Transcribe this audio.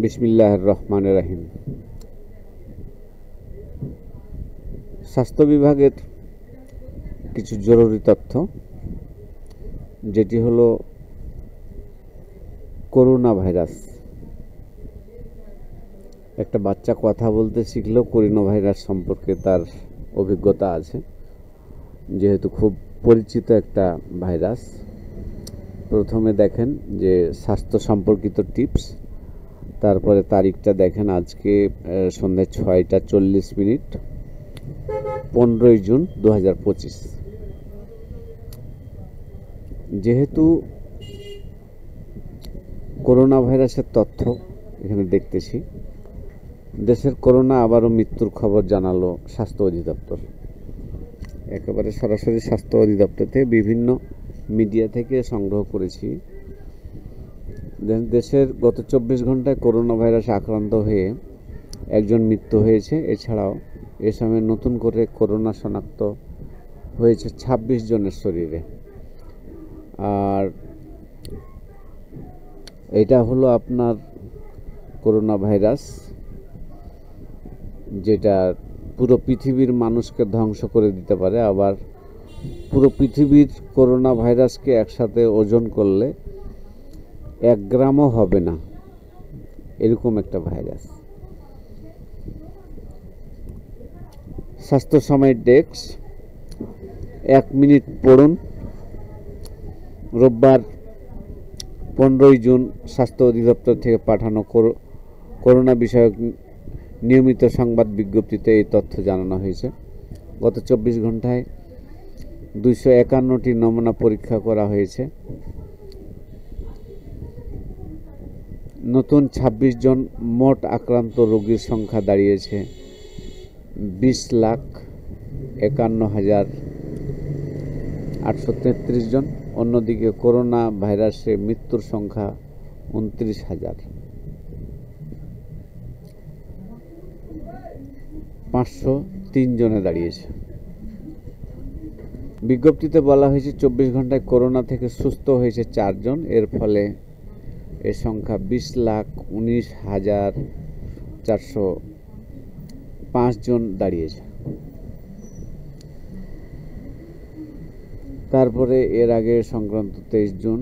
বিসমিল্লাহির রহমানির রহিম। স্বাস্থ্য বিভাগের কিছু জরুরি তথ্য, যেটি হলো করোনা ভাইরাস। একটা বাচ্চা কথা বলতে শিখলেও করোনা ভাইরাস সম্পর্কে তার অভিজ্ঞতা আছে, যেহেতু খুব পরিচিত একটা ভাইরাস। প্রথমে দেখেন যে স্বাস্থ্য সম্পর্কিত টিপস, তারপরে তারিখটা দেখেন, আজকে সন্ধ্যা 6:40, 15 জুন 2025। যেহেতু করোনা ভাইরাসের তথ্য এখানে দেখতেছি, দেশের করোনা আবারও মৃত্যুর খবর জানালো স্বাস্থ্য অধিদপ্তর। একেবারে সরাসরি স্বাস্থ্য অধিদপ্তর থেকে বিভিন্ন মিডিয়া থেকে সংগ্রহ করেছি। দেশের গত 24 ঘন্টায় করোনা ভাইরাসে আক্রান্ত হয়ে একজন মৃত্যু হয়েছে। এছাড়াও এ সময় নতুন করে করোনা শনাক্ত হয়েছে 26 জনের শরীরে। আর এটা হলো আপনার করোনা ভাইরাস, যেটা পুরো পৃথিবীর মানুষকে ধ্বংস করে দিতে পারে। আবার পুরো পৃথিবীর করোনা ভাইরাসকে একসাথে ওজন করলে 1 গ্রামও হবে না, এরকম একটা ভাইরাস। স্বাস্থ্য সময় ডেস্ক, 1 মিনিট পড়ুন। রোববার 15 জুন স্বাস্থ্য অধিদপ্তর থেকে পাঠানো করোনা বিষয়ক নিয়মিত সংবাদ বিজ্ঞপ্তিতে এই তথ্য জানানো হয়েছে। গত 24 ঘন্টায় 251টি নমুনা পরীক্ষা করা হয়েছে। নতুন 26 জন, মোট আক্রান্ত রোগীর সংখ্যা দাঁড়িয়েছে 20,51,833 জন। অন্যদিকে করোনা ভাইরাসে মৃত্যুর সংখ্যা 29,503 জনে দাঁড়িয়েছে। বিজ্ঞপ্তিতে বলা হয়েছে 24 ঘন্টায় করোনা থেকে সুস্থ হয়েছে 4 জন। এর ফলে এর সংখ্যা 20,19,405 জন দাঁড়িয়েছে। তারপরে এর আগে সংক্রান্ত 23 জুন